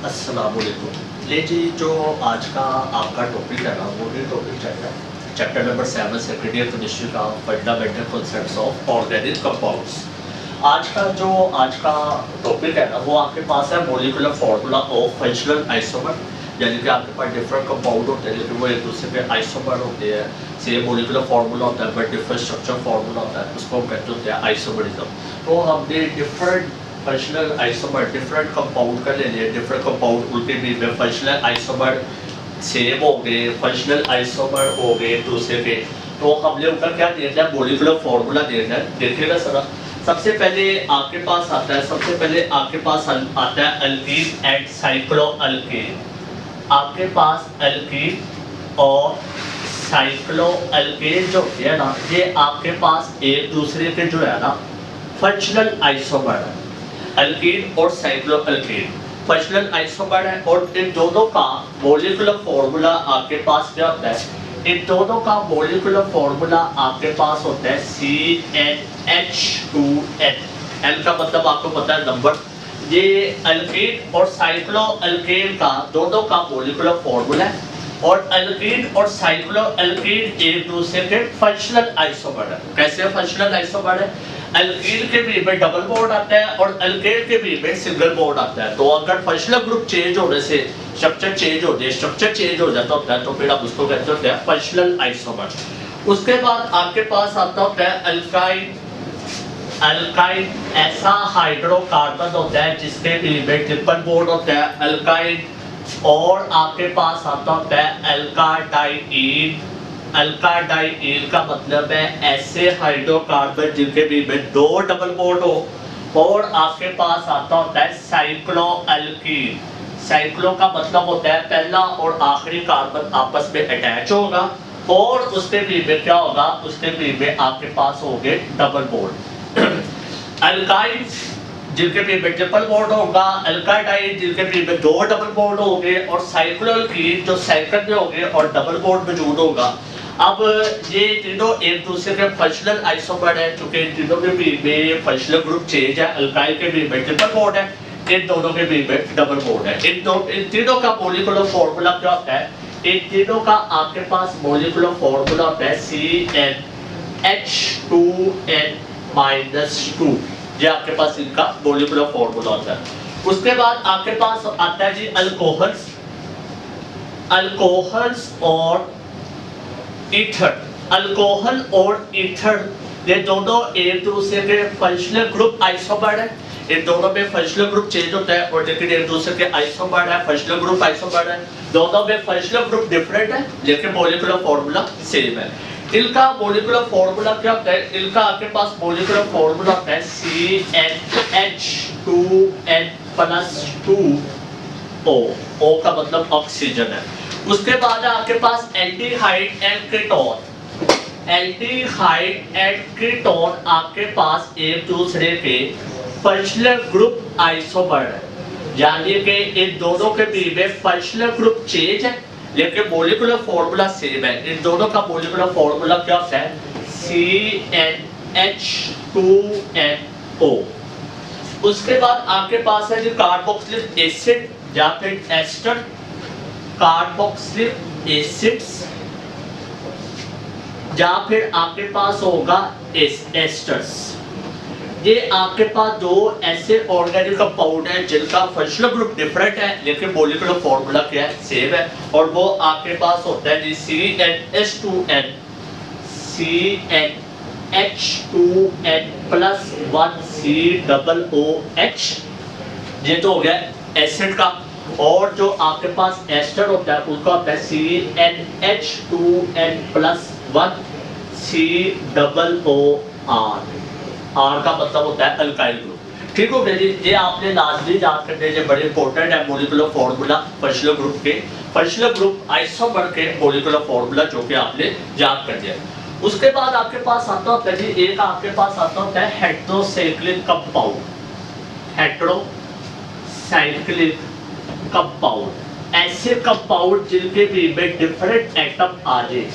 अस्सलाम वालेकुम। ले जी, जो आज का आपका टॉपिक है ना, वो ये टॉपिक है chapter number 7 second year chemistry का fundamental concepts of organic compounds. आज का टॉपिक है ना, वो आपके पास है molecular formula of functional isomer. यानी कि आपके पास डिफरेंट कंपाउंड होते हैं लेकिन वो एक दूसरे के आइसोमर होते हैं। सेम मॉलिक्यूलर फार्मूला होता है बट डिफरेंट स्ट्रक्चर फार्मूला होता है, उसको हम कहते होते हैं आइसोमरिज्म। तो हमने different functional isomer different compound का ले लिए, डिफरेंट कंपाउंड उनके बीच में फंक्शनल आइसोमर सेम हो गए, फंक्शनल आइसोमर हो गए दूसरे के। तो हमने उनका क्या देखना है, मॉलिक्यूलर फार्मूला देखना है। देखिएगा सर, सबसे पहले आपके पास आता है अल्कीन एंड साइक्लो अल्कीन। आपके पास अल्कीन और साइक्लो अल्कीन जो है ना, ये आपके पास एक दूसरे के जो है ना फंक्शनल आइसोमर है। अल्कीन और साइक्लो अल्कीन फंक्शनल आइसोमर है और इन दोनों का मॉलिक्यूलर फार्मूला आपके पास क्या होता है? इन दोनों का मॉलिक्यूलर फार्मूला आपके पास होता है CnH2n। N का मतलब आपको पता है नंबर। ये अल्कीन और साइक्लो अल्कीन का दोनों का मॉलिक्यूलर फार्मूला है और अल्कीन और साइक्लो अल्कीन एक दूसरे के फंक्शनल आइसोमर है। कैसे फंक्शनल आइसोमर है? अल्कीन के बीच में डबल बॉन्ड आता है और अल्केन के बीच में सिंगल बॉन्ड आता है। तो अगर फंक्शनल ग्रुप चेंज होने से स्ट्रक्चर चेंज हो जाता है तो फिर आप उसको कहते होते हैं फंक्शनल आइसोमर। उसके बाद आपके पास आता होता है अल्काइन। अल्काइन ऐसा हाइड्रोकार्बन होता है जिसके बीच में ट्रिपल बॉन्ड होता है, अल्काइन। और आपके पास आता होता है अल्काडाइईन। अल्काडाइईन का मतलब है ऐसे हाइड्रोकार्बन जिनके बीच में दो डबल बॉन्ड हो। और आपके पास आता होता है साइक्लो अल्कीन। साइक्लो का मतलब होता है पहला और आखिरी कार्बन आपस में अटैच होगा और उसके बीच में क्या होगा, उसके बीच में आपके पास होंगे डबल बॉन्ड। अल्काइन जिनके बीच में ट्रिपल बॉन्ड होगा, अल्काडाइन जिनके बीच में दो डबल बॉन्ड होंगे और साइक्लो अल्कीन जो साइकिल में होंगे और डबल बॉन्ड मौजूद होगा। अब ये तीनों एक दूसरे के फंक्शनल आइसोमर है, क्योंकि तीनों के बीच में फंक्शनल ग्रुप चेंज है। अल्काइल के बीच में ट्रिपल बॉन्ड है, इन दोनों के बीच में डबल बॉन्ड है। इन तीनों का मॉलिक्यूलर फार्मूला क्या होता है? इन तीनों का आपके पास मॉलिक्यूलर फार्मूला होता है CnH2n-2। ये आपके पास इनका मॉलिक्यूलर फार्मूला होता है। उसके बाद आपके पास आता है जी अल्कोहल्स। अल्कोहल्स और ईथर। अल्कोहल और ईथर ये दोनों एक दूसरे के फंक्शनल ग्रुप आइसोमर है। इन दोनों में फंक्शनल ग्रुप चेंज होता है और लेकिन एक दूसरे के आइसोमर है, फंक्शनल ग्रुप आइसोमर है। दोनों में फंक्शनल ग्रुप डिफरेंट है लेकिन मॉलिक्यूलर फार्मूला सेम है। इनका मॉलिक्यूलर फार्मूला क्या होता है? इनका आपके पास मॉलिक्यूलर फार्मूला होता है CnH2n+2O। O का मतलब ऑक्सीजन है। उसके बाद आपके पास aldehyde and ketone. Aldehyde and ketone आपके पास एक दूसरे के फंक्शनल ग्रुप आइसोमर है, यानी कि इन दोनों के बीच में फंक्शनल ग्रुप चेंज है लेकिन मॉलिक्यूलर फार्मूला सेम है। इन दोनों का मॉलिक्यूलर फार्मूला क्या होता है? CnH2nO। उसके बाद आपके पास है जो कार्बोक्सिलिक एसिड या फिर एस्टर। कार्बोक्सिलिक एसिड्स या फिर आपके पास होगा एस्टर्स। ये आपके पास दो ऐसे ऑर्गेनिक कंपाउंड है जिनका फंक्शनल ग्रुप डिफरेंट है लेकिन मॉलिक्यूलर फार्मूला क्या है? सेम है। और वो आपके पास होता है जी CnH2n CnH2n+1COOH। ये तो हो गया एसिड का। और जो आपके पास एस्टर होता है उसका होता है CnH2n+1COOR। आर का मतलब होता है अल्काइल ग्रुप। ठीक हो गया जी। ये आपने लाजमी याद करने ये बड़े इंपॉर्टेंट है मॉलिक्यूलर फार्मूला फंक्शनल ग्रुप के, फंक्शनल ग्रुप आइसोमर के मॉलिक्यूलर फार्मूला जो कि आपने याद कर दिया। उसके बाद आपके पास आता होता है जी एक आपके पास आता होता है हेटेरोसाइक्लिक कंपाउंड। हेटेरोसाइक्लिक कंपाउंड ऐसे कंपाउंड जिनके बीच में डिफरेंट एटम आ जाए।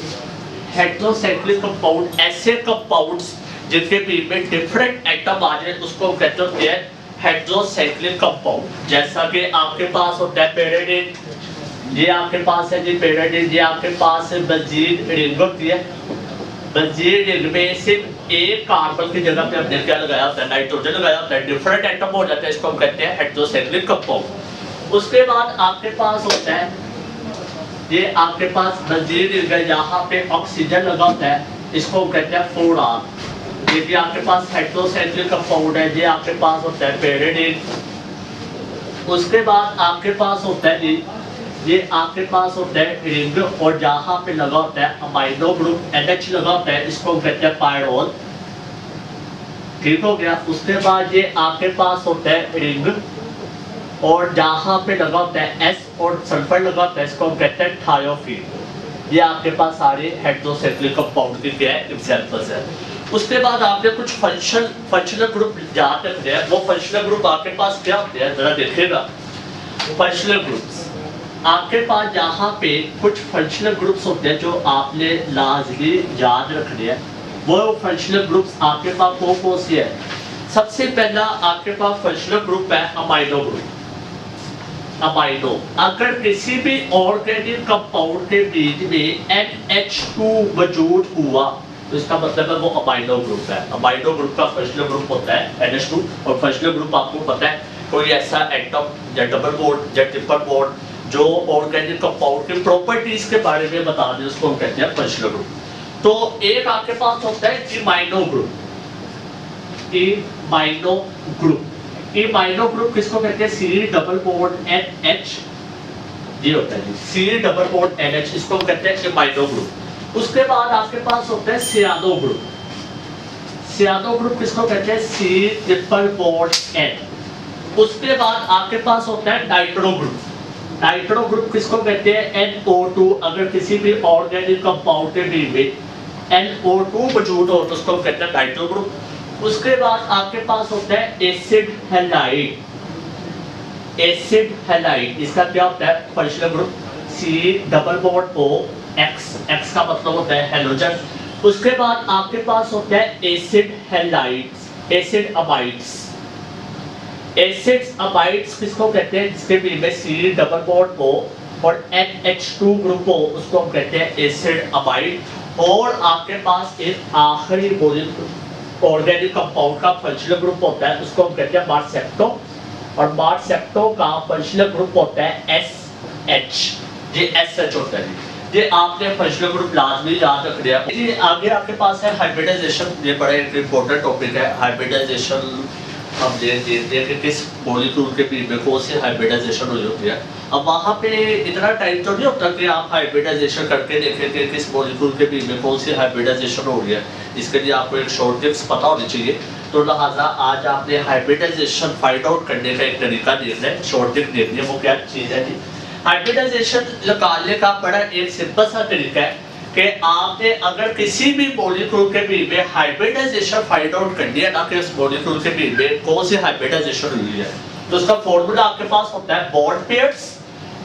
हेटेरोसाइक्लिक कंपाउंड ऐसे कंपाउंड्स जिनके बीच में डिफरेंट एटम आ जाए उसको कहते होते हैं हेटेरोसाइक्लिक कंपाउंड, जैसा कि आपके पास होता है पेरिडीन, ये आपके पास है जी पेरिडीन, ये आपके पास बेंजीन रिंग होती है। बेंजीन रिंग में सिर्फ एक कार्बन की जगह पे हमने क्या लगाया होता है, नाइट्रोजन लगाया होता है, डिफरेंट एटम हो जाते हैं, इसको हम कहते हैं हेटेरोसाइक्लिक कंपाउंड। उसके बाद आपके पास होता है, ये आपके पास बेंजीन रिंग है, यहाँ पे ऑक्सीजन लगा होता है, इसको हम कहते हैं फ्लोरान। ये भी आपके पास हेटेरोसाइक्लिक कंपाउंड है, ये आपके पास होता है पेरिडीन। उसके बाद आपके पास होता है जी, ये आपके पास होता है रिंग, और जहाँ पे लगा होता है अमाइनो ग्रुप NH लगा होता है, इसको हम कहते हैं पायरोल। ठीक हो गया। उसके बाद ये आपके पास होता है रिंग, और जहाँ पे लगा होता है S और सल्फर लगा होता है, इसको हम कहते हैं थायोफीन। ये आपके पास सारे हेटेरोसाइक्लिक कंपाउंड के क्या है, एग्जांपल्स है। उसके बाद आपने कुछ फंक्शनल ग्रुप याद रखते हैं। वो फंक्शनल ग्रुप आपके पास क्या होते हैं, जरा देखिएगा। फंक्शनल ग्रुप्स आपके पास यहाँ पे कुछ फंक्शनल ग्रुप्स होते हैं जो आपने लाजमी याद रखने हैं। वो फंक्शनल ग्रुप्स आपके पास कौन से है? सबसे पहला आपके पास फंक्शनल ग्रुप है अमाइनो ग्रुप। अमाइनो, अगर किसी भी ऑर्गेनिक कंपाउंड के बीच में NH2 वजूद हुआ तो इसका मतलब है वो अमाइनो ग्रुप है। अमाइनो ग्रुप का फंक्शनल ग्रुप होता है NH2, और फंक्शनल ग्रुप आपको पता है कोई ऐसा एटम या डबल बॉन्ड या ट्रिपल बॉन्ड जो ऑर्गेनिक कंपाउंड की प्रॉपर्टीज के बारे में बता दे, उसको हम कहते हैं फंक्शनल ग्रुप। तो एक आपके पास होता है इमाइनो ग्रुप। इमाइनो ग्रुप, इमाइनो ग्रुप किसको कहते हैं? C डबल बॉन्ड NH, ये होता है जी C डबल बॉन्ड NH, इसको हम कहते हैं इमाइनो ग्रुप। उसके बाद आपके पास होता है सियानो ग्रुप। सियानो ग्रुप किसको कहते हैं? C triple bond N। उसके बाद आपके पास होता है नाइट्रो ग्रुप। नाइट्रो ग्रुप किसको कहते हैं? NO2। अगर किसी भी ऑर्गेनिक कंपाउंड के बीच में NO2 मौजूद हो तो उसको कहते हैं नाइट्रो ग्रुप। उसके बाद आपके पास होता है एसिड हैलाइड। एसिड हैलाइड इसका क्या होता है? Functional group C double bond O X, X का मतलब होता है हेलोजन। उसके बाद आपके पास होता है acid halides, acid amides. Acids amides किसको कहते हैं? जिसके बीच में C डबल बॉन्ड O और NH2 ग्रुप हो, उसको हम कहते हैं एसिड अमाइड। और आपके पास एक आखिरी मॉलिक्यूल ऑर्गेनिक कंपाउंड का फंक्शनल ग्रुप होता है, उसको हम कहते हैं मार्सेप्टो। और मार्सेप्टो का फंक्शनल ग्रुप होता है SH। ये SH होता है। ये आपने फंक्शनल ग्रुप लाजमी याद रख दिया। ये आगे आपके पास है हाइब्रिडाइजेशन। ये बड़ा एक इंपॉर्टेंट टॉपिक है हाइब्रिडाइजेशन। हम देखते हैं कि किस मॉलिक्यूल के बीच में कौन सी हाइब्रिडाइजेशन हुई होती है। अब वहाँ पे इतना टाइम तो नहीं होता कि आप हाइब्रिडाइजेशन करके देखें कि किस मॉलिक्यूल के बीच में कौन सी हाइब्रिडाइजेशन हो रही है। इसके लिए आपको एक शॉर्ट टिप्स पता होनी चाहिए। तो लिहाजा आज आपने हाइब्रिडाइजेशन फाइंड आउट करने का एक तरीका देखना है, शॉर्ट टिप देखनी है। वो क्या चीज़ है जी? हाइब्रिडाइजेशन निकालने का बड़ा एक सिंपल सा तरीका है कि आपने अगर किसी भी मॉलिक्यूल के बीच में हाइब्रिडाइजेशन फाइंड आउट कर दिया ना कि उस मॉलिक्यूल के बीच में कौन सी हाइब्रिडाइजेशन हुई है, तो उसका फॉर्मूला आपके पास होता है bond pairs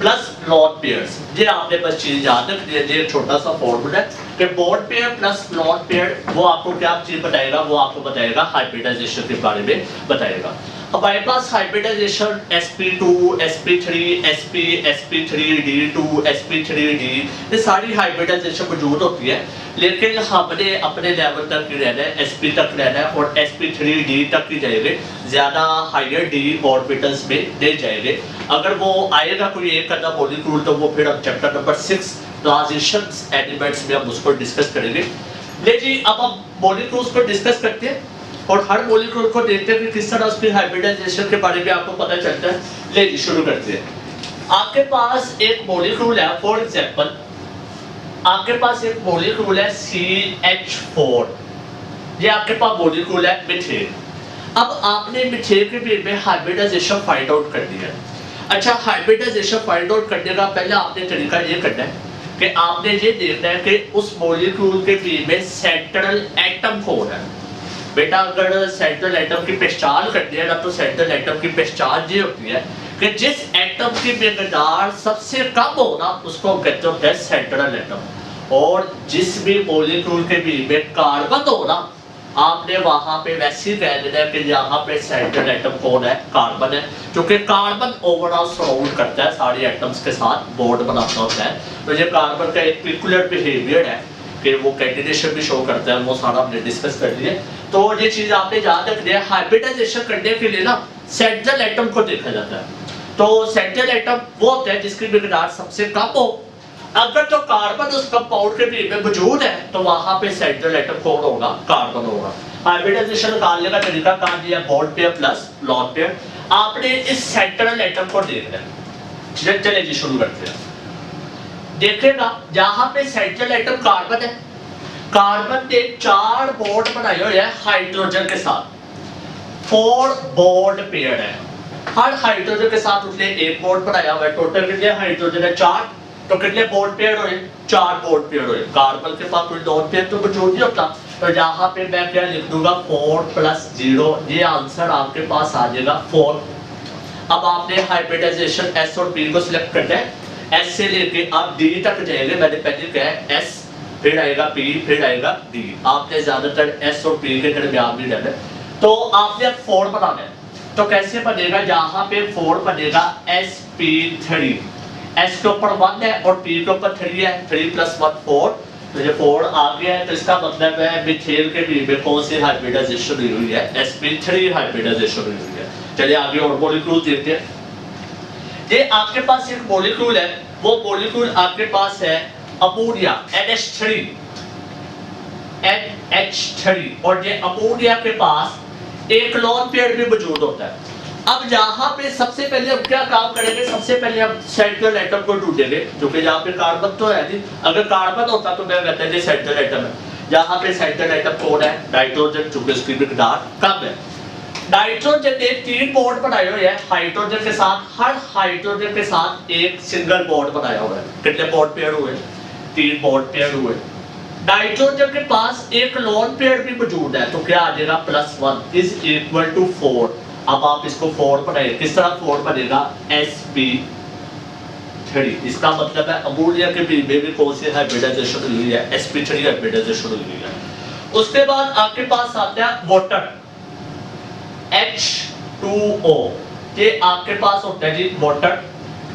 plus lawn pairs. ये आपने बस चीज याद रखनी है। ये छोटा सा फॉर्मूला है कि bond pair plus lone pair, वो आपको क्या चीज बताएगा? वो आपको बताएगा हाइब्रिडाइजेशन के बारे में बताएगा। हमारे पास hybridisation sp2 sp3 sp sp3d2 sp3d, ये सारी हाइब्रिडाइजेशन मौजूद होती है। लेकिन हमने अपने लेवल तक ही रहना है, sp तक रहना है और sp3d तक ही जाएंगे, ज्यादा हायर d ऑर्बिटल्स में नहीं जाएंगे। अगर वो आएगा कोई एक कदम मॉलिक्यूल तो वो फिर हम चैप्टर नंबर 6 ट्रांजिशंस एलिमेंट्स में हम उसको डिस्कस करेंगे। लेकिन अब हम मॉलिक्यूल्स को डिस्कस करते हैं और हर मॉलिक्यूल को देखते हैं कि किस तरह उसकी हाइब्रिडाइजेशन के बारे में आपको पता चलता है। लेकिन शुरू करते हैं। आपके पास एक मॉलिक्यूल है, फॉर एग्जांपल आपके पास एक मॉलिक्यूल है CH4। ये आपके पास मॉलिक्यूल है मीथेन। अब आपने मीथेन के बीच में हाइब्रिडाइजेशन फाइंड आउट कर दिया। अच्छा, हाइब्रिडाइजेशन फाइंड आउट करने का पहले आपने तरीका ये करना है कि आपने ये देखना है कि उस मॉलिक्यूल के बीच में सेंट्रल एटम कौन है। बेटा अगर सेंट्रल एटम की पहचान करनी है ना, तो सेंट्रल एटम की पहचान ये होती है कि जिस एटम की मिकदार सबसे कम हो ना, उसको हम कहते होते हैं सेंट्रल एटम। और जिस भी मॉलिक्यूल के बीच में कार्बन हो ना, आपने वहां पे वैसे ही कह देना है कि यहाँ पे सेंट्रल एटम कौन है, कार्बन है, क्योंकि कार्बन ओवरऑल सराउंड करता है सारे एटम्स के साथ, बॉन्ड बनाता होता है। तो ये कार्बन का एक पेक्युलर बिहेवियर है कि वो कैटिनेशन भी शो करता है, वो सारा हमने डिस्कस कर लिया। तो ये चीज आपने याद रखनी है, हाइब्रिडाइजेशन करने के लिए ना सेंट्रल एटम को देखा जाता है। तो सेंट्रल एटम वो होता है जिसकी मिकदार सबसे कम हो। अगर तो कार्बन उस कंपाउंड के बीच में मौजूद है तो वहां पे सेंट्रल एटम कौन होगा, कार्बन होगा। हाइब्रिडाइजेशन निकालने का तरीका कहा दिया, bond pair plus lone pair. आपने इस सेंट्रल एटम को देखना है। चलिए जी शुरू करते हैं। देखेगा जहां पे सेंट्रल एटम कार्बन है, कार्बन ने 4 बॉन्ड बनाए हुए हैं हाइड्रोजन के साथ, 4 बॉन्ड पेयर है। हर हाइड्रोजन के साथ उसने एक बॉन्ड बनाया हुआ है। टोटल कितने हाइड्रोजन है, 4। तो कितने बॉन्ड पेयर हुए, 4 बॉन्ड पेयर हुए। कार्बन के पास कोई लॉन पेयर तो मौजूद नहीं होता। तो यहाँ पे मैं क्या लिख दूंगा, 4 + 0, ये आंसर आपके पास आ जाएगा 4। अब आपने हाइब्रिडाइजेशन S और P को सिलेक्ट करना है। S से लेके आप D तक जाएंगे। मैंने पहले कहा है S, फिर आएगा P, फिर आएगा D। आपने ज्यादातर S और P के दरमियान भी रहना है। तो आपने 4 बनाना है। तो कैसे बनेगा, यहाँ पे 4 बनेगा sp3। S के ऊपर 1 है और P के ऊपर 3 है, 3 + 1 4। तो ये 4 आ गया है। तो इसका मतलब है मिथेन के बीच में कौन सी हाइब्रिडाइजेशन हुई है, sp3 हाइब्रिडाइजेशन हुई है। चलिए आगे और मॉलिक्यूल देखते हैं। ये आपके पास एक मॉलिक्यूल है, वो मॉलिक्यूल आपके पास है अमोनिया NH3, और ये अमोनिया के पास एक लॉन पेयर भी मौजूद होता है। अब यहाँ पे सबसे पहले हम क्या काम करेंगे, सबसे पहले हम सेंट्रल एटम को ढूंढेंगे, जो कि यहाँ पे कार्बन तो है नहीं। अगर कार्बन होता तो मैं कहता है सेंट्रल एटम है। यहाँ पे सेंट्रल एटम कौन है, नाइट्रोजन, जो कि इसकी मिकदार कम है। नाइट्रोजन ने 3 बॉन्ड बनाए हुए हैं हाइड्रोजन के साथ, हर हाइड्रोजन के साथ एक सिंगल बॉन्ड बनाया हुआ है। कितने बॉन्ड पेयर हुए, 3 बॉन्ड पेयर हुए। नाइट्रोजन के पास एक लॉन पेयर भी मौजूद है। तो क्या आ जाएगा, +1 = 4। अब आप इसको 4 बनाइए। किस तरह 4 बनेगा, sp3। इसका मतलब है अमोनिया के बीच में भी कौन सी हाइब्रिडाइजेशन हुई है, sp3 हाइब्रिडाइजेशन हुई है। उसके बाद आपके पास आता है वाटर, H2O। ये आपके पास होता है जी वाटर।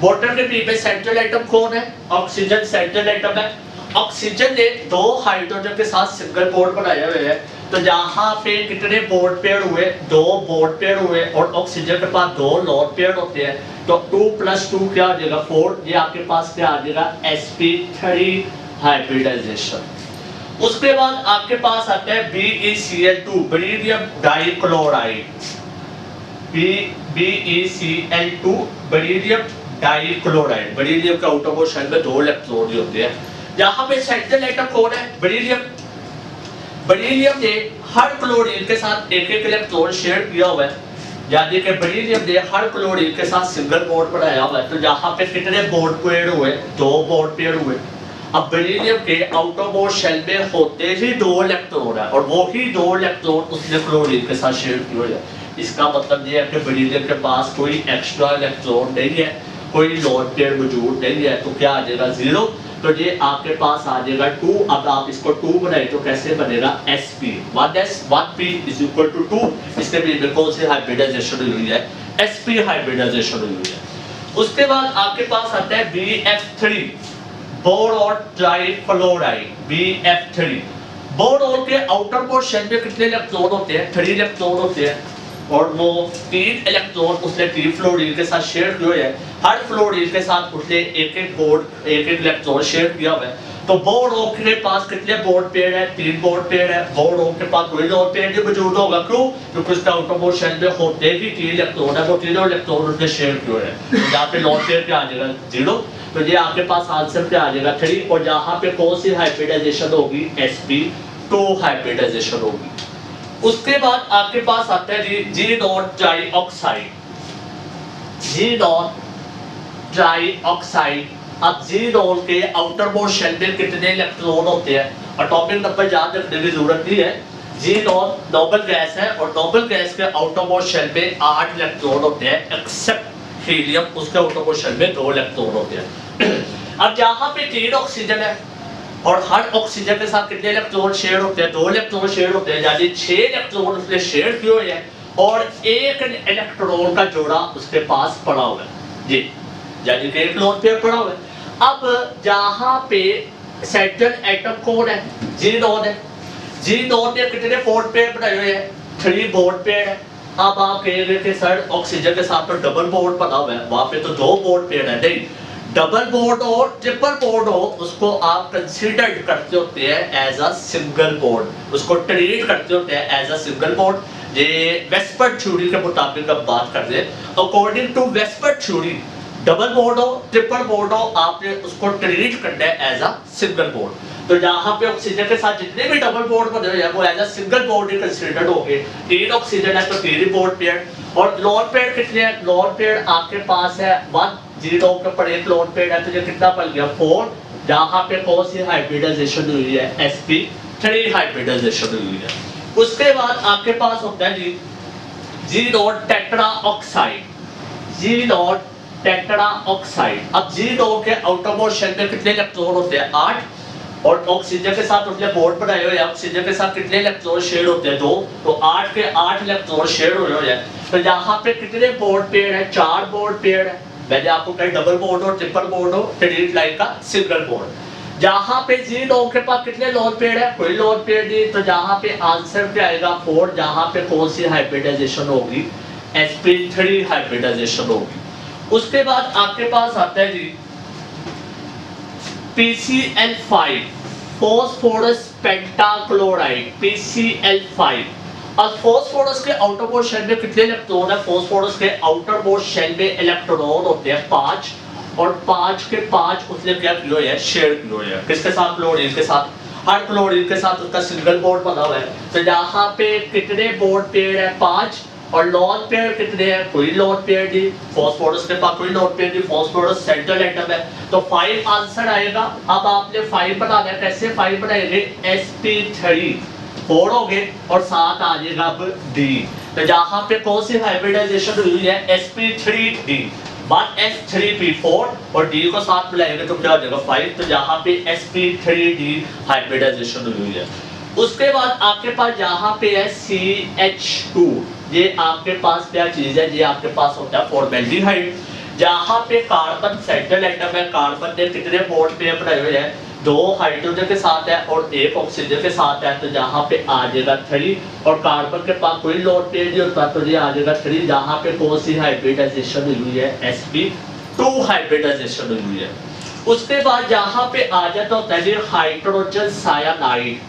वाटर के बीच में सेंट्रल एटम कौन है, ऑक्सीजन सेंट्रल एटम है। ऑक्सीजन ने 2 हाइड्रोजन के साथ सिंगल बॉन्ड बनाए हुए हैं। तो यहाँ पे कितने बॉन्ड पेयर हुए, 2 बॉन्ड पेयर हुए, और ऑक्सीजन के पास 2 लॉन पेयर होते हैं। तो 2 + 2 क्या आ जाएगा, 4। ये आपके पास क्या आ जाएगा, sp3 हाइब्रिडाइजेशन। उसके बाद आपके पास आता है BeCl2, beryllium dichloride. BeCl2 beryllium dichloride. Beryllium के आउटर शेल में 2 इलेक्ट्रॉन होते हैं। यहाँ पे सेंट्रल एटम कौन है, बेरिलियम। बेरिलियम ने हर क्लोरीन के साथ एक इलेक्ट्रॉन शेयर किया हुआ है, यानी कि बेरिलियम ने हर क्लोरीन के साथ सिंगल बॉन्ड बनाया हुआ है। तो यहाँ पे कितने बॉन्ड पेयर हुए, 2 बॉन्ड पेयर हुए। अब बेरिलियम के आउटरमोस्ट शेल में होते ही 2 इलेक्ट्रॉन है, और वो ही 2 इलेक्ट्रॉन उसने क्लोरीन के साथ शेयर किए हुए हैं। इसका मतलब ये है कि बेरिलियम के पास कोई एक्स्ट्रा इलेक्ट्रॉन नहीं है, कोई लॉन पेयर मौजूद नहीं है। तो क्या आ जाएगा, 0। तो ये आपके पास आ जाएगा 2। अब आप इसको 2 बनाए तो कैसे बनेगा, sp 1s 1p = 2। इसके बीच में कौन सी हाइब्रिडाइजेशन हुई है, sp हाइब्रिडाइजेशन हुई है। उसके बाद आपके पास आता है BF3, boron trifluoride. BF3 boron के आउटर मोस्ट शेल में कितने इलेक्ट्रॉन होते हैं, 3 इलेक्ट्रॉन होते हैं, और वो 3 इलेक्ट्रॉन उसने 3 फ्लोरीन के साथ शेयर किए हैं। हर फ्लोरीन के साथ उसने एक बॉन्ड, एक इलेक्ट्रॉन शेयर किया हुआ है। तो बोरोन के पास कितने बॉन्ड पेयर है, 3 बॉन्ड पेयर है। बोरोन के पास कोई लॉन पेयर नहीं मौजूद होगा, क्यों, क्योंकि उसका आउटरमोस्ट शेल में होते ही 3 इलेक्ट्रॉन है, वो तीनों इलेक्ट्रॉन उसने शेयर किए हैं। यहाँ पे लॉन पेयर क्या आ जाएगा, 0। तो ये आपके पास आंसर क्या आ जाएगा, 3। और यहाँ पे कौन सी हाइब्रिडाइजेशन होगी, sp2 हाइब्रिडाइजेशन होगी। उसके बाद आपके पास आता है ज़ीनॉन ट्राइऑक्साइड। Xenon trioxide. अब ज़ीनॉन के आउटर मोस्ट शेल में कितने इलेक्ट्रॉन होते हैं, एटॉमिक नंबर याद रखने की जरूरत नहीं है। ज़ीनॉन नोबल गैस है, और नोबल गैस के आउटर मोस्ट शेल में 8 इलेक्ट्रॉन होते हैं, एक्सेप्ट हीलियम, उसके आउटर मोस्ट शेल में 2 इलेक्ट्रॉन होते हैं। अब यहाँ पे 3 ऑक्सीजन है, और हर ऑक्सीजन के साथ कितने इलेक्ट्रॉन शेयर होते हैं? 2 इलेक्ट्रॉन शेयर होते हैं, यानी 6 इलेक्ट्रॉन उसने शेयर किए हुए हैं और एक इलेक्ट्रॉन का जोड़ा उसके पास पड़ा हुआ है जी, यानी कि एक लोन पेयर पड़ा हुआ है। अब जहां पे सेंट्रल एटम कौन है? जी नोड है। जी नोड ने कितने बॉन्ड पेयर बनाए हुए हैं? 3 बॉन्ड पेयर है। अब आप कहेंगे कि सर ऑक्सीजन के साथ तो डबल बॉन्ड बना हुआ है, वहां पे तो 2 बॉन्ड पेयर है। नहीं, डबल बॉन्ड हो ट्रिपल बॉन्ड हो उसको आप कंसीडर करते होते हैं एज अ सिंगल बॉन्ड, उसको ट्रीट करते होते हैं एज अ सिंगल बॉन्ड। ये वेस्पर थ्योरी के मुताबिक अब बात कर रहे हैं, according to VSEPR theory double bond हो ट्रिपल बॉन्ड हो आपने उसको ट्रीट करना है एज अ सिंगल बॉन्ड। तो यहाँ पे ऑक्सीजन के साथ जितने भी डबल बॉन्ड बने हुए हैं वो एज अ सिंगल बॉन्ड ही कंसीडर्ड होंगे। 3 ऑक्सीजन है तो 3 बॉन्ड पेयर। और लोन पेयर कितने हैं? लोन पेयर आपके पास है 1, 0 के ऊपर एक लोन पेयर है तो ये कितना बन गया? 4। जहाँ पे कौन सी हाइब्रिडाइजेशन हुई है? sp3 हाइब्रिडाइजेशन हुई है। उसके बाद आपके पास होता है जी जी नोड टेट्रा ऑक्साइड, जी नोड टेट्रा ऑक्साइड। अब जी नोड के आउटरमोस्ट शेल में कितने इलेक्ट्रॉन होते हैं? 8। और ऑक्सीजन के साथ उसने बॉन्ड बनाए हुए हैं, ऑक्सीजन के साथ कितने इलेक्ट्रॉन शेयर होते हैं? 2। तो 8 के 8 इलेक्ट्रॉन शेयर हुए हैं। तो यहाँ पे कितने बॉन्ड पेयर है? 4 बॉन्ड पेयर है। मैंने आपको कहा डबल बॉन्ड हो ट्रिपल बॉन्ड हो स्ट्रेट लाइन का सिंगल बॉन्ड। जहाँ पे जी नोड के पास कितने लोन पेयर है? कोई लोन पेयर नहीं, तो जहाँ पे आंसर क्या आएगा? 4। जहाँ पे कौन सी हाइब्रिडाइजेशन होगी? sp3 हाइब्रिडाइजेशन होगी। उसके बाद आपके पास आता है जी PCl5 फॉस्फोरस पेंटाक्लोराइड, PCl5। अब फॉस्फोरस के आउटरमोस्ट शेल में कितने इलेक्ट्रॉन है? फॉस्फोरस के आउटरमोस्ट शेल में इलेक्ट्रॉन होते हैं 5 और 5 के 5 उसने क्या किया हुआ है? शेयर किया हुआ है। किसके साथ? क्लोरीन के साथ। हर क्लोरीन के साथ उसका सिंगल बॉन्ड बना हुआ है। तो यहाँ पे कितने बॉन्ड पेयर है? 5। और लोन पेयर कितने हैं? कोई लोन पेयर नहीं, फॉस्फोरस के पास कोई लोन पेयर नहीं, फॉस्फोरस सेंट्रल एटम है तो 5 आंसर आएगा। अब आपने 5 बनाना है, कैसे 5 बनाएंगे? sp3 4 हो गए और साथ आ जाएगा अब D। तो जहाँ पे कौन सी हाइब्रिडाइजेशन हुई है? sp3d। बाद s3p4 और D को साथ मिलाएंगे तो क्या हो जाएगा? 5। तो जहाँ पे sp3d हाइब्रिडाइजेशन हुई है। उसके बाद आपके पास यहाँ पे है CH2। ये आपके पास क्या चीज है? ये आपके पास होता है फॉर्मेल्डिहाइड। जहाँ पे कार्बन सेंट्रल एटम है, कार्बन ने कितने बॉन्ड पेयर बनाए हुए हैं? 2 हाइड्रोजन के साथ है और 1 ऑक्सीजन के साथ है। तो जहाँ पे आ जाएगा 3 और कार्बन के पास कोई लोन पेयर नहीं होता तो ये आ जाएगा 3। जहाँ पे कौन सी हाइब्रिडाइजेशन हुई है? sp2 हाइब्रिडाइजेशन हुई है। उसके बाद जहाँ पे आ जाता होता है हाइड्रोजन सायानाइड,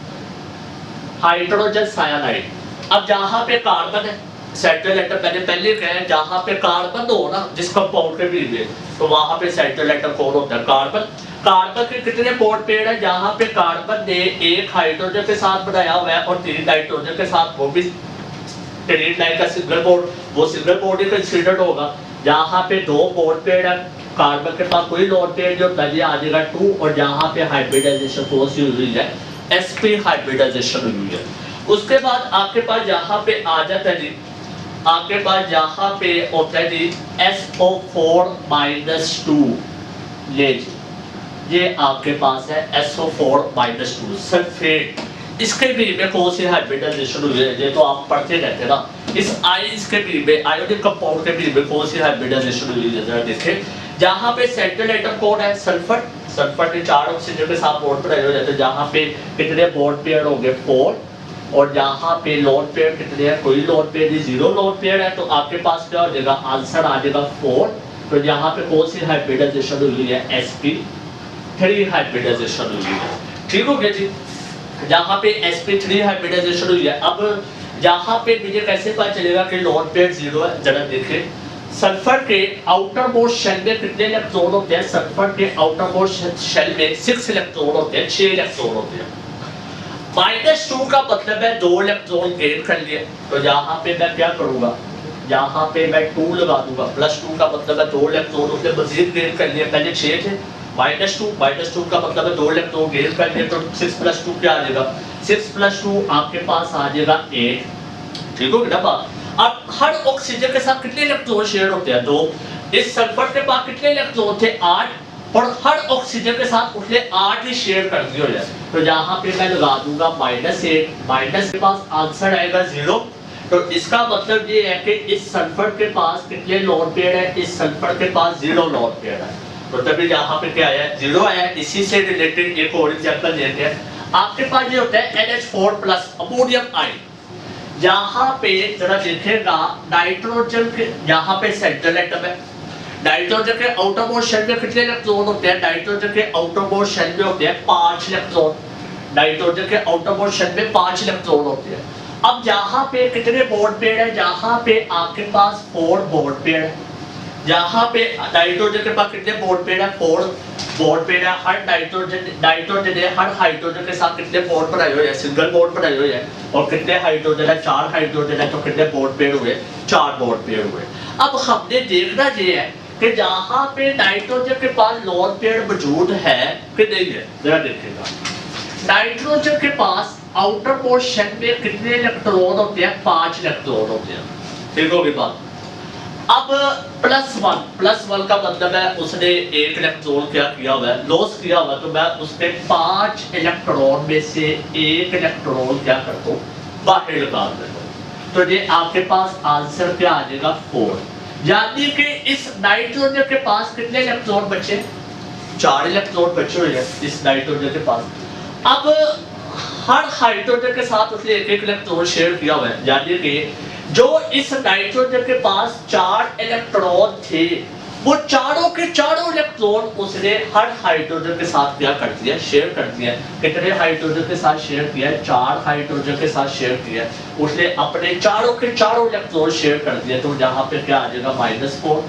हाइड्रोजन सायानाइड। अब जहाँ पे कार्बन है सेंट्रल एटम, मैंने पहले कहा है जहाँ पे कार्बन हो ना जिस कंपाउंड के बीच में, तो वहां पे सेंट्रल एटम कौन होता है? कार्बन। कार्बन के कितने बॉन्ड पेयर है? जहाँ पे कार्बन ने 1 हाइड्रोजन के साथ बनाया हुआ है और 3 नाइट्रोजन के साथ, वो भी स्ट्रेट लाइन का सिंगल बॉन्ड, वो सिंगल बॉन्ड ही कंसीडर्ड होगा। जहाँ पे 2 बॉन्ड पेयर है, कार्बन के पास कोई लोन पेयर जो तभी आ जाएगा 2। और जहाँ पे हाइब्रिडाइजेशन कौन सी हुई है? sp हाइब्रिडाइजेशन हुई है। उसके बाद आपके पास यहाँ पे आ जाता है जी, आपके पास यहाँ पे होता है जी SO4-2। ये आपके पास है SO4-2 सल्फेट। इसके बीच में कौन सी हाइब्रिडाइजेशन हुई है? ये तो आप पढ़ते रहते ना। इस आयंस के बीच में, आयोनिक कंपाउंड के बीच में कौन सी हाइब्रिडाइजेशन हुई है? जरा देखें। जहाँ पे सेंट्रल एटम कौन है? सल्फर। सल्फर के 4 ऑक्सीजन के साथ बॉन्ड बनाए हो जाते हैं। जहाँ पे कितने बॉन्ड पेयर हो गए? 4। और जहाँ पे लोन पेयर कितने हैं? कोई लोन पेयर नहीं, 0 लोन पेयर है। तो आपके पास क्या हो जाएगा? आंसर आ जाएगा 4। तो यहाँ पे कौन सी हाइब्रिडाइजेशन हुई है? sp3 हाइब्रिडाइजेशन हुई है। ठीक हो गया जी। जहाँ पे sp3 हाइब्रिडाइजेशन हुई है। अब जहाँ पे मुझे कैसे पता चलेगा कि लोन पेयर 0 है? जरा देखिए, सल्फर के आउटर मोस्ट शेल में कितने इलेक्ट्रॉन होते हैं? सल्फर के आउटर मोस्ट शेल में 6 इलेक्ट्रॉन होते हैं, 6 इलेक्ट्रॉन होते हैं। -2 का मतलब है 2 इलेक्ट्रॉन गेन कर लिए। तो यहाँ पे मैं क्या करूँगा? यहाँ पे मैं 2 लगा दूंगा। +2 का मतलब है 2 इलेक्ट्रॉन उसने मजीद गेन कर लिए, पहले 6 थे। -2 का मतलब है 2 इलेक्ट्रॉन गेन कर लिए। तो 6 + 2 क्या आ जाएगा? 6 + 2 आपके पास आ जाएगा 8। ठीक हो गया बात। अब हर ऑक्सीजन के साथ कितने इलेक्ट्रॉन शेयर होते हैं? 2। इस सल्फर के पास कितने इलेक्ट्रॉन थे? 8। और हर ऑक्सीजन के साथ उसने 8 ही शेयर कर दिए हो जाए, तो यहाँ पे मैं लगा दूंगा -8, माइनस के पास आंसर आएगा 0। तो इसका मतलब ये है कि इस सल्फर के पास कितने लोन पेयर है, इस सल्फर के पास 0 लोन पेयर है, तो तभी यहाँ पे क्या आया, 0 आया। इसी से रिलेटेड एक और एग्जांपल लेते हैं। आपके पास ये होता है NH4+ अमोनियम आयन, यहाँ पे जरा देखेगा नाइट्रोजन के यहाँ पे सेंट्रल एटम है, नाइट्रोजन के आउटर मोस्ट शेल में कितने इलेक्ट्रॉन होते हैं, नाइट्रोजन के आउटर मोस्ट शेल में होते हैं 5 इलेक्ट्रॉन, नाइट्रोजन के आउटर मोस्ट शेल में 5 इलेक्ट्रॉन होते हैं। अब यहाँ पे कितने बॉन्ड पेयर है, यहाँ पे आपके पास 4 बॉन्ड पेयर है, यहाँ पे नाइट्रोजन के पास कितने बॉन्ड पेयर है, 4 बॉन्ड पेयर है। हर नाइट्रोजन है हर हाइड्रोजन के साथ कितने बॉन्ड बनाए हुए हैं, सिंगल बॉन्ड बनाए हुए हैं, और कितने हाइड्रोजन है, 4 हाइड्रोजन है, तो कितने बॉन्ड पेयर हुए, 4 बॉन्ड पेयर हुए। अब हमने देखना ये है कि जहाँ पे नाइट्रोजन के पास लोन पेयर मौजूद है कि नहीं है, जरा देखिएगा। नाइट्रोजन के पास आउटर मोस्ट शेल में कितने इलेक्ट्रॉन होते हैं, 5 इलेक्ट्रॉन होते हैं, ठीक होगी बात। अब +1 का मतलब है उसने 1 इलेक्ट्रॉन क्या किया हुआ है, लॉस किया हुआ, तो मैं उसके 5 इलेक्ट्रॉन में से 1 इलेक्ट्रॉन क्या करता हूँ, बाहर निकाल देता हूँ, तो ये आपके पास आंसर क्या आ जाएगा 4। यानी कि इस नाइट्रोजन के पास कितने इलेक्ट्रॉन बचे, 4 इलेक्ट्रॉन बचे हुए हैं इस नाइट्रोजन के पास। अब हर हाइड्रोजन के साथ उसने 1-1 इलेक्ट्रॉन शेयर किया हुआ है, यानी कि जो इस नाइट्रोजन के पास 4 इलेक्ट्रॉन थे, वो चारों के चारों इलेक्ट्रॉन उसने हर हाइड्रोजन के साथ क्या कर दिया, शेयर कर दिया। कितने हाइड्रोजन के साथ शेयर किया है, 4 हाइड्रोजन के साथ शेयर किया है, उसने अपने चारों के चारों इलेक्ट्रॉन शेयर कर दिया, तो यहाँ पे क्या आ जाएगा -4,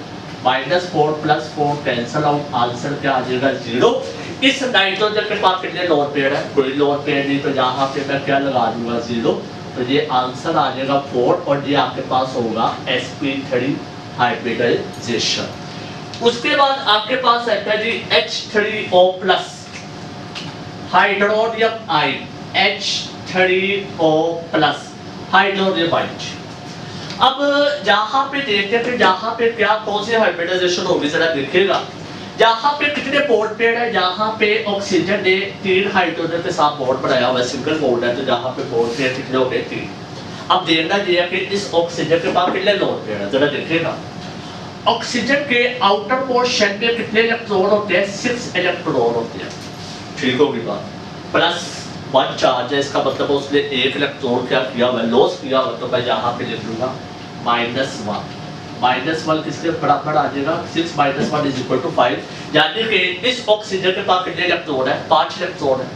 -4 + 4 कैंसल आउट, आंसर क्या आ जाएगा 0। इस नाइट्रोजन के पास कितने लोन पेयर है, कोई लोन पेयर नहीं, तो यहाँ पे मैं क्या लगा दूंगा 0, तो ये आंसर आ जाएगा 4, और ये आपके पास होगा sp3 हाइब्रिडाइजेशन। उसके बाद आपके पास है जी H3O+ hydronium ion, H3O+ hydronium ion. अब जहां पे देखते हैं कि जहां पे क्या कौन सी हाइब्रिडाइजेशन होगी, जरा देखिएगा। यहाँ पे कितने बॉन्ड पेयर है, यहाँ पे ऑक्सीजन ने 3 हाइड्रोजन के साथ बॉन्ड बनाया हुआ है, सिंगल बॉन्ड है, तो यहाँ पे बॉन्ड पेयर कितने हो गए, 3। अब देखना ये है कि इस ऑक्सीजन के पास कितने लोन पेयर है, जरा देखिएगा। ऑक्सीजन के आउटर मोस्ट शेल में कितने इलेक्ट्रॉन होते हैं, 6 इलेक्ट्रॉन होते हैं, ठीक होगी बात। +1 चार्ज है, इसका मतलब उसने 1 इलेक्ट्रॉन क्या किया हुआ है, लॉस किया हुआ, तो मैं यहाँ पे लिख दूंगा -1 -1 किसके बराबर आ जाएगा, 6 - 1 = 5, यानी कि इस ऑक्सीजन के पास कितने इलेक्ट्रॉन है, 5 इलेक्ट्रॉन है।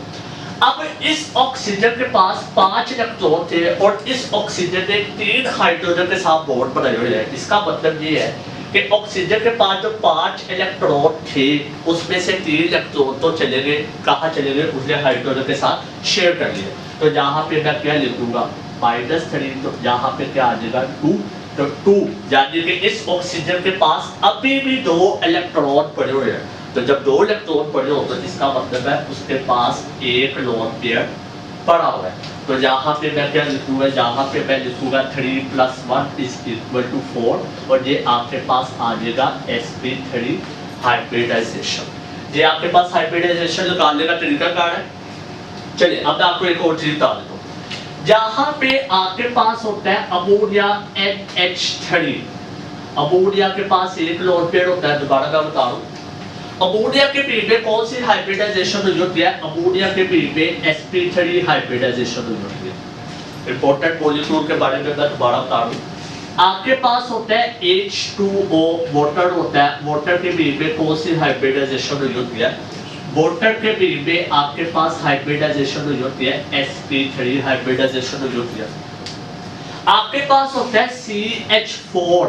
अब इस ऑक्सीजन के पास 5 इलेक्ट्रॉन थे, और इस ऑक्सीजन ने 3 हाइड्रोजन के साथ बॉन्ड बनाए हुए हैं। इसका मतलब ये है कि ऑक्सीजन के पास जो 5 इलेक्ट्रॉन थे, उसमें से 3 इलेक्ट्रॉन तो चले गए, कहाँ चले गए, उसने हाइड्रोजन के साथ शेयर कर लिए, तो यहाँ पे मैं क्या लिख दूंगा -3, तो यहाँ पे क्या आ जाएगा 2, तो 2, यानी कि इस ऑक्सीजन के पास अभी भी 2 इलेक्ट्रॉन पड़े हुए हैं, तो जब 2 इलेक्ट्रॉन पड़े हो तो इसका मतलब है उसके पास 1 लोन पेयर पड़ा हुआ है। तो यहाँ पे मैं क्या लिखूंगा, यहाँ पे मैं लिखूंगा 3 + 1 = 4, और ये आपके पास आ जाएगा sp3 हाइब्रिडाइजेशन। ये आपके पास हाइब्रिडाइजेशन निकालने का तरीका क्या है। चलिए अब मैं आपको एक और चीज बता देता हूँ। यहाँ पे आपके पास होता है अमोनिया NH3, अमोनिया के पास 1 लोन पेयर होता है, दोबारा मैं बता रहा हूँ। अमोनिया के बीच में कौन सी हाइब्रिडाइजेशन हुई होती है, अमोनिया के बीच में sp3 हाइब्रिडाइजेशन हुई होती है। इंपॉर्टेंट मॉलिक्यूल के बारे में मैं दोबारा बता दूं। आपके पास होता है H2O, वाटर होता है, वाटर के बीच में कौन सी हाइब्रिडाइजेशन हुई होती है, वाटर के बीच में आपके पास हाइब्रिडाइजेशन हुई होती है sp3 हाइब्रिडाइजेशन हुई होती है। आपके पास होता है CH4,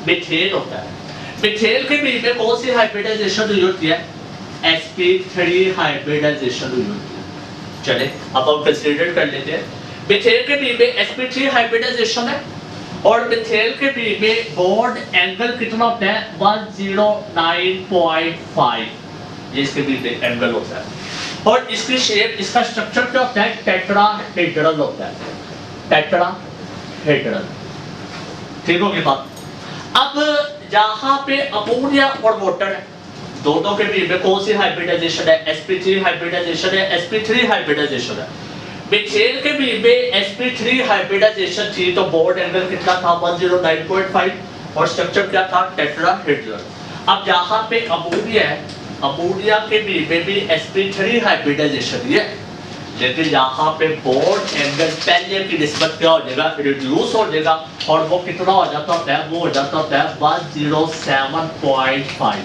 मीथेन होता है, मीथेन के बीच में कौन सी हाइब्रिडाइजेशन हुई होती है, sp3 हाइब्रिडाइजेशन हुई होती है। चले अब हम कंसीडर कर लेते हैं, मीथेन के बीच में sp3 हाइब्रिडाइजेशन है, और मीथेन के बीच में बॉन्ड एंगल कितना होता है 109.5, ये इसके बीच में एंगल होता है, और इसकी शेप, इसका स्ट्रक्चर क्या होता है, टेट्राहेड्रल होता है, टेट्राहेड्रल, ठीक होगी बात। अब यहाँ पे अमोनिया और वाटर है, दोनों के बीच में कौन सी हाइब्रिडाइजेशन है, sp3 हाइब्रिडाइजेशन है, sp3 हाइब्रिडाइजेशन है। मीथेन के बीच में sp3 हाइब्रिडाइजेशन थी तो बॉन्ड एंगल कितना था 109.5 और स्ट्रक्चर क्या था टेट्राहेड्रल। अब यहाँ पे अमोनिया है, अमोनिया के बीच में भी sp3 हाइब्रिडाइजेशन है, लेकिन यहाँ पे बॉन्ड एंगल पहले की निस्बत क्या हो जाएगा, रिड्यूस हो जाएगा और वो कितना हो जाता है, वो हो जाता है 107.5।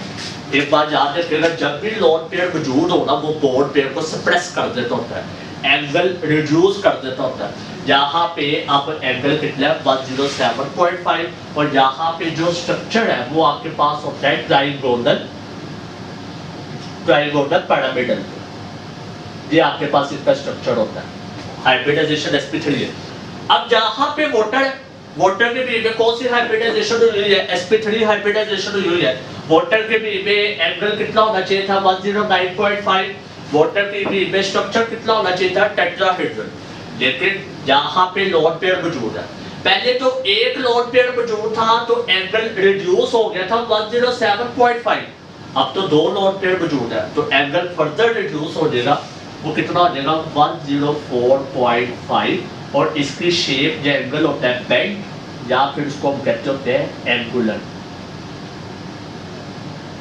एक बार याद रखिएगा, जब भी लोन पेयर मौजूद होना वो बॉन्ड पेयर को सप्रेस कर देता होता है, एंगल रिड्यूस कर देता होता है। यहाँ पे आप एंगल कितना है 107.5 और यहाँ पे जो स्ट्रक्चर है वो आपके पास होता है ट्राइगोनल पिरामिडल, ये आपके पास इसका स्ट्रक्चर होता है, हाइब्रिडाइजेशन sp3 है। अब जहाँ पे वाटर है, वाटर के बीच में कौन सी हाइब्रिडाइजेशन हुई है, sp3 हाइब्रिडाइजेशन हुई है। वाटर के बीच में एंगल कितना होना चाहिए था 109.5, वाटर के बीच में स्ट्रक्चर कितना होना चाहिए था टेट्राहेड्रल, लेकिन यहाँ पे लोन पेयर मौजूद है। पहले तो एक लोन पेयर मौजूद था तो एंगल रिड्यूस हो गया था 107.5, अब तो दो लोन पेयर मौजूद है तो एंगल फर्दर रिड्यूस हो जाएगा, वो कितना हो जाएगा 104.5 और इसकी शेप जो एंगल होता है बेंड या फिर उसको हम कहते होते हैं एंगुलर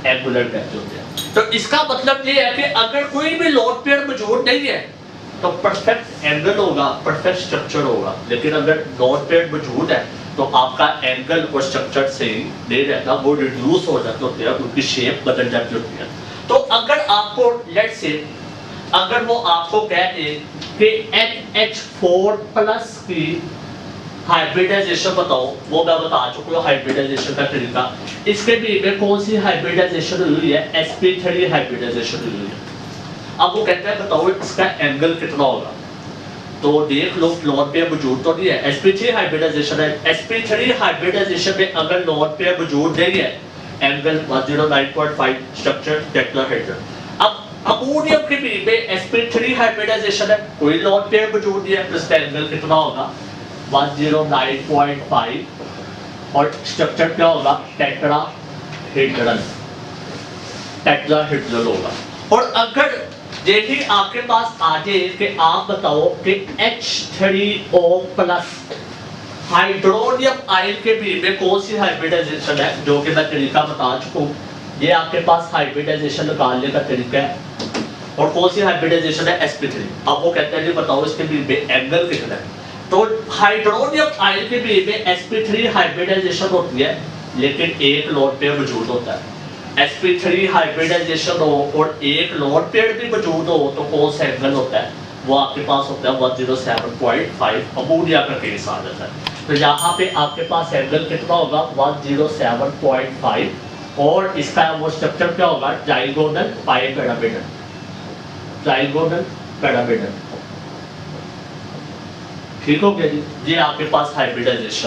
कहते होते हैं। तो इसका मतलब ये है कि अगर कोई भी लोन पेयर मौजूद नहीं है तो परफेक्ट एंगल होगा, परफेक्ट स्ट्रक्चर होगा, लेकिन अगर लोन पेयर मौजूद है तो आपका एंगल और स्ट्रक्चर सही नहीं रहता, वो रिड्यूस हो जाते होते हैं, उनकी शेप बदल जाती होती है। तो अगर आपको लेट्स से अगर वो आपको कह दे कि NH4 प्लस की हाइब्रिडाइजेशन बताओ, वो मैं बता चुका हूँ हाइब्रिडाइजेशन का तरीका। इसके बीच में कौन सी हाइब्रिडाइजेशन हुई है, sp3 हाइब्रिडाइजेशन हुई है। अब वो कहता है बताओ इसका एंगल कितना होगा, तो देख लो लोन पेयर मौजूद तो नहीं है, sp3 हाइब्रिडाइजेशन है। sp3 हाइब्रिडाइजेशन में अगर लोन पेयर मौजूद नहीं है, एंगल 109.5, स्ट्रक्चर टेट्राहेड्रल। अब अमोनियम के बीच में sp3 हाइब्रिडाइजेशन है, कोई लोन पेयर मौजूद नहीं है, तो इसका एंगल कितना होगा 109.5 और स्ट्रक्चर क्या होगा टेट्राहेड्रल होगा। और अगर यही आपके पास आ जाए कि आप बताओ कि H3O प्लस हाइड्रोनियम आयन के बीच में कौन सी हाइब्रिडाइजेशन है, जो कि मैं तरीका बता चुका हूँ, ये आपके पास हाइब्रिडाइजेशन निकालने का तरीका है। और कौन सी हाइब्रिडाइजेशन है sp3। अब वो कहते हैं बताओ इसके बीच में एंगल कितना है, तो हाइड्रोनियम आयन के बीच में sp3 हाइब्रिडाइजेशन होती है, लेकिन एक लोन पेयर मौजूद होता है। sp3 हाइब्रिडाइजेशन हो और एक लोन पेयर भी मौजूद हो तो कौन सा एंगल होता है, वो आपके पास होता है 107.5। अमोनिया का केस आ जाता है, तो यहाँ पे आपके पास एंगल कितना होगा 107.5 और इसका वो स्ट्रक्चर क्या होगा ट्राइगोनल पिरामिडल। ठीक हो गया जी, ये आपके पास हाइब्रिडाइजेशन।